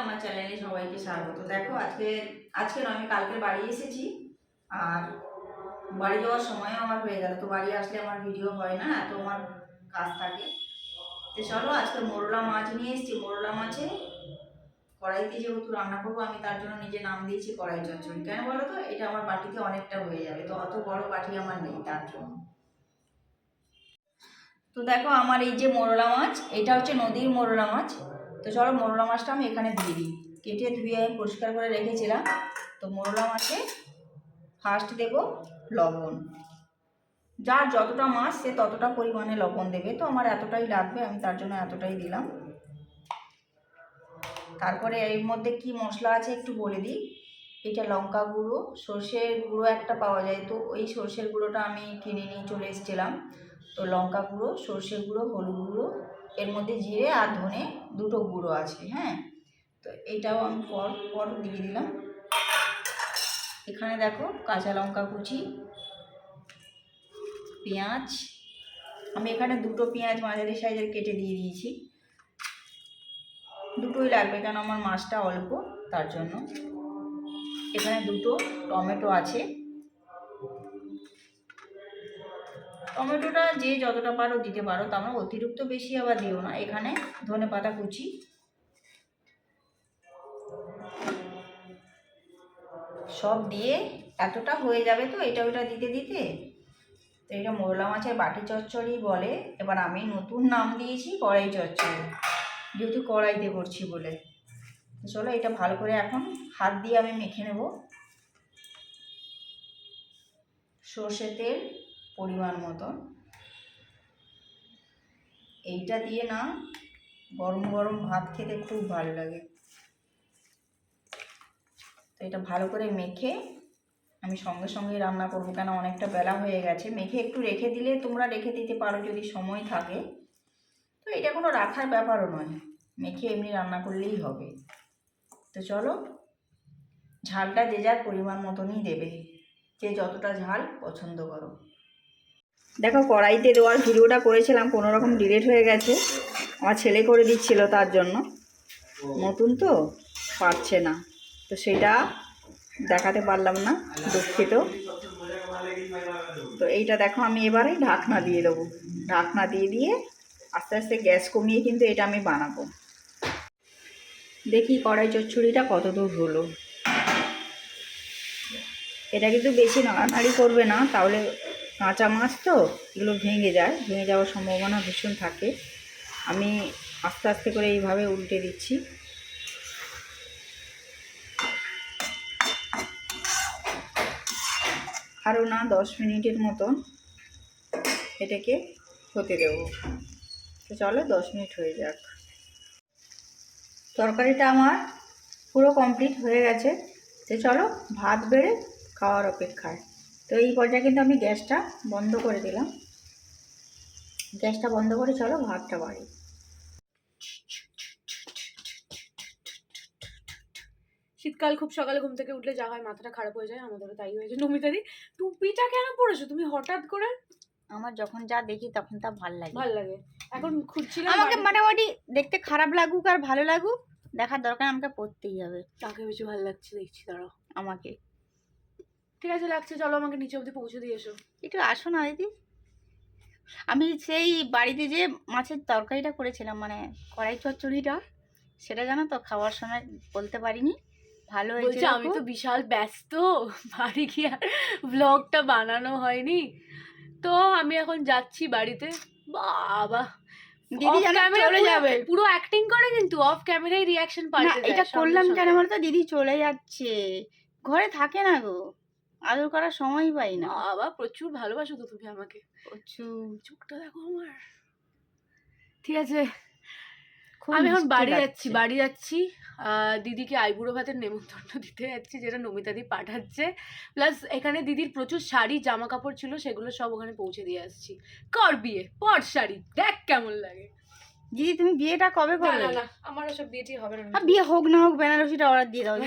আমার চ্যানেলে সবাইকে স্বাগত। দেখো আজকে নয়, আমি কালকে বাড়ি এসেছি আর বাড়ি যাওয়ার সময়ও আমার হয়ে গেল। তো বাড়ি আসলে আমার ভিডিও হয় না, এত আমার কাজ থাকে। তো চলো আজকে মোরলা মাছ নিয়ে এসেছি। মোরলা মাছে কড়াইতে যেহেতু রান্না করবো, আমি তার জন্য নিজে নাম দিয়েছি কড়াই চচ্চড়ি। কেন বলো তো, এটা আমার বাটিতে অনেকটা হয়ে যাবে, তো অত বড় বাটি আমার নেই তার জন্য। তো দেখো আমার এই যে মোরলা মাছ, এটা হচ্ছে নদীর মোরলা মাছ। তো চলো মোরলা মাছটা আমি এখানে দিয়ে দিই। কেটে ধুয়ে আমি পরিষ্কার করে রেখেছিলাম। তো মোরলা মাছে ফার্স্ট দেব লবণ। যার যতটা মাছ সে ততটা পরিমাণে লবণ দেবে, তো আমার এতটাই লাগবে, আমি তার জন্য এতটাই দিলাম। তারপরে এর মধ্যে কি মশলা আছে একটু বলে দিই। এটা লঙ্কা গুঁড়ো, সর্ষের গুঁড়ো একটা পাওয়া যায়, তো ওই সর্ষের গুঁড়োটা আমি কিনে নিয়ে চলে এসেছিলাম। তো লঙ্কা গুঁড়ো, সর্ষের গুঁড়ো, হলুদ গুঁড়ো, এর মধ্যে জিরে আর ধনে দুটো গুঁড়ো আছে। হ্যাঁ, তো এটাও আমি পর দিয়ে দিলাম। এখানে দেখো কাঁচা লঙ্কা কুচি, পেঁয়াজ, আমি এখানে দুটো পেঁয়াজ মাঝারি সাইজের কেটে দিয়ে দিয়েছি। দুটোই লাগবে কেন আমার মাছটা অল্প, তার জন্য। এখানে দুটো টমেটো আছে। টমেটোটা যে যতটা পারো দিতে পারো, তার অতিরিক্ত বেশি আবার দিও না। এখানে ধনেপাতা কুচি, সব দিয়ে এতটা হয়ে যাবে। তো এটা ওটা দিতে দিতে তো এটা মোরলা মাছের বাটি চচ্চড়ি বলে। এবার আমি নতুন নাম দিয়েছি কড়াই চচ্চড়ি, যেহেতু কড়াইতে করছি বলে। চলো এটা ভালো করে এখন হাত দিয়ে আমি মেখে নেব। সর্ষে তেল পরিমাণ মতন। এইটা দিয়ে না গরম গরম ভাত খেতে খুব ভালো লাগে। তো এটা ভালো করে মেখে আমি সঙ্গে সঙ্গে রান্না করবো, কেন অনেকটা বেলা হয়ে গেছে। মেখে একটু রেখে দিলে তোমরা রেখে দিতে পারো যদি সময় থাকে। তো এটা কোনো রাখার ব্যাপারও নয়, মেখে এমনি রান্না করলেই হবে। তো চলো, ঝালটা যে যার পরিমাণ মতনই দেবে, যে যতটা ঝাল পছন্দ করো। দেখো কড়াইতে দেওয়ার ভিডিওটা করেছিলাম, কোনো রকম ডিলিট হয়ে গেছে। আমার ছেলে করে দিচ্ছিল, তার জন্য নতুন তো পারছে না, তো সেটা দেখাতে পারলাম না, দুঃখিত। তো এইটা দেখো আমি এবারে ঢাকনা দিয়ে দেবো। ঢাকনা দিয়ে আস্তে আস্তে গ্যাস কমিয়ে কিন্তু এটা আমি বানাবো। দেখি কড়াই চচ্চড়িটা কত দূর হলো। এটা কিন্তু বেশি নাড়ানাড়ি করবে না, তাহলে কাঁচা মাছ তো এগুলো ভেঙে যায়, ভেঙে যাওয়ার সম্ভাবনা ভীষণ থাকে। আমি আস্তে আস্তে করে এইভাবে উল্টে দিচ্ছি। আরও না 10 মিনিটের মতন এটাকে হতে দেব। তো চলো 10 মিনিট হয়ে যাক। তরকারিটা আমার পুরো কমপ্লিট হয়ে গেছে। তো চলো ভাত বেড়ে খাওয়ার অপেক্ষায়। তো এই পর্যায়ে কিন্তু আমি গ্যাসটা বন্ধ করে দিলাম। গ্যাসটা বন্ধ করে চলো ভাতটা বাড়ি। শীতকাল, খুব সকালে ঘুম থেকে উঠলে যা হয়, মাথাটা খারাপ হয়ে যায়। আমাদেরও তাই হয়েছে। নমিতাদি টুপিটা কেন পরেছো তুমি হঠাৎ করে? আমার যখন যা দেখি তখন তা ভাল লাগে। এখন খুঁজছিলাম, আমাকে মোটামুটি দেখতে খারাপ লাগুক আর ভালো লাগুক, দেখার দরকার আমাকে পড়তেই হবে। তাকে বেশি ভালো লাগছে দেখছি, দাঁড়াও। আমাকে ঠিক আছে লাগছে, চলো আমাকে নিচে অবধি পৌঁছে দিয়ে এসো। একটু আসো না দিদি। আমি সেই বাড়িতে যে মাছের তরকারিটা করেছিলাম, মানে কড়াই চচ্চড়িটা, সেটা জানো তো খাওয়ার সময় বলতে পারিনি, ভালো হয়েছে। আমি তো বিশাল ব্যস্ত, বাড়ি গিয়ে আর ব্লগটা বানানো হয়নি। তো আমি এখন যাচ্ছি বাড়িতে। বাবা, দিদি জানো চলে যাবে, পুরো অ্যাক্টিং করে, কিন্তু অফ ক্যামেরায় রিঅ্যাকশন পাল্টে যায়। এটা করলাম কেন বলো তো, দিদি চলে যাচ্ছে, ঘরে থাকে না গো, আদর করার সময়ই পাই না। বাবা, প্রচুর ভালোবাসো তো তুমি আমাকে। প্রচুর। চোখটা দেখো আমার। ঠিক আছে, আমি এখন বাড়ি যাচ্ছি। দিদিকে আইবুড়ো ভাতের নেমন্তন্ন দিতে যাচ্ছি, যেটা নমিতাদি পাঠাচ্ছে। প্লাস এখানে দিদির প্রচুর শাড়ি জামা কাপড় ছিল, সেগুলো সব ওখানে পৌঁছে দিয়ে আসছি। কর বিয়ে, পর শাড়ি, দেখ কেমন লাগে। দিদি তুমি বিয়েটা কবে করবে? না, আমার ওসব বিয়েটি হবে না। বিয়ে হোক না হোক বেনারসিটা অর্ডার দিয়ে দাও।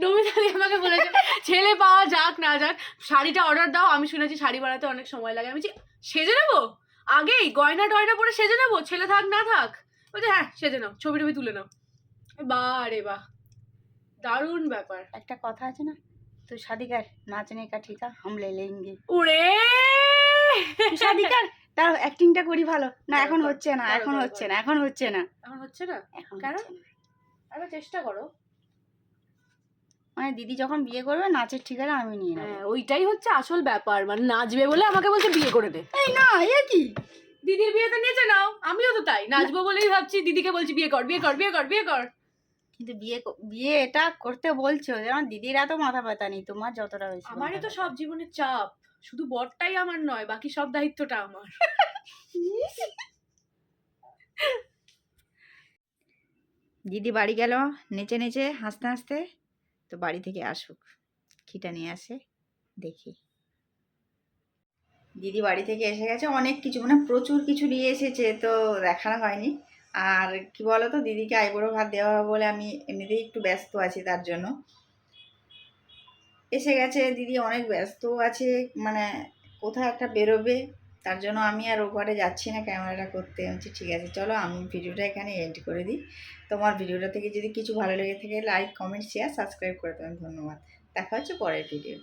নমিতাদি আমাকে বলেছে ছেলে পাওয়া যাক না যাক, শাড়িটা অর্ডার দাও। আমি শুনেছি শাড়ি বানাতে অনেক সময় লাগে। আমি সেজে নেবো, আগেই গয়না টয়না পরে সেজে নেবো, ছেলে থাক না থাক। বলছে হ্যাঁ সেজে নাও, ছবি টবি তুলে নাও। বাহ রে বাহ, দারুণ ব্যাপার। একটা কথা আছে না, তো শাদি কর, নাচনে কা ঠিকা হাম লে লেঙ্গে। ওরে শাদি কর, তার অ্যাক্টিংটা করি ভালো না। এখন করো, হচ্ছে না, করো, এখন করো, হচ্ছে করো। না, এখন হচ্ছে না, এখন হচ্ছে না এখন কেন? হচ্ছে না। আরে চেষ্টা করো। মানে দিদি যখন বিয়ে করবে নাচের ঠিকানা আমি নিয়ে নেবো। হ্যাঁ, ওইটাই হচ্ছে আসল ব্যাপার। মানে নাচবে বলে আমাকে বলছে বিয়ে করে দে। এই না, এ কি দিদির বিয়েতে নিয়েছে নাও, আমিও তো তাই নাচবো বলেই ভাবছি দিদিকে বলছি বিয়ে কর, বিয়ে কর, বিয়ে কর, বিয়ে কর। কিন্তু বিয়ে এটা করতে বলছো, যেমন দিদির এত মাথা ব্যথা নেই, তোমার যতটা বেশি আমারই মাথা তো ব্যথা। সব জীবনের চাপ, শুধু বরটাই আমার নয়, বাকি সব দায়িত্বটা আমার। দিদি বাড়ি গেল নেচে নেচে হাসতে হাসতে, তো বাড়ি থেকে আসুক, খিটা নিয়ে আসে দেখি। দিদি বাড়ি থেকে এসে গেছে, অনেক কিছু মানে প্রচুর কিছু নিয়ে এসেছে, তো দেখানো হয়নি। আর কি বলো তো, দিদিকে আইবুড়ো ভাত দেওয়া হবে বলে আমি এমনিতেই একটু ব্যস্ত আছি, তার জন্য এসে গেছে। দিদি অনেক ব্যস্ত আছে, মানে কোথাও একটা বেরোবে, তার জন্য আমি আর ওপারে যাচ্ছি না ক্যামেরাটা করতে। আমি বলছি ঠিক আছে চলো, আমি ভিডিওটা এখানে এন্ড করে দিই। তোমার ভিডিওটা থেকে যদি কিছু ভালো লেগে থাকে লাইক কমেন্ট শেয়ার সাবস্ক্রাইব করে দেবেন। ধন্যবাদ, দেখা হচ্ছে পরের ভিডিও।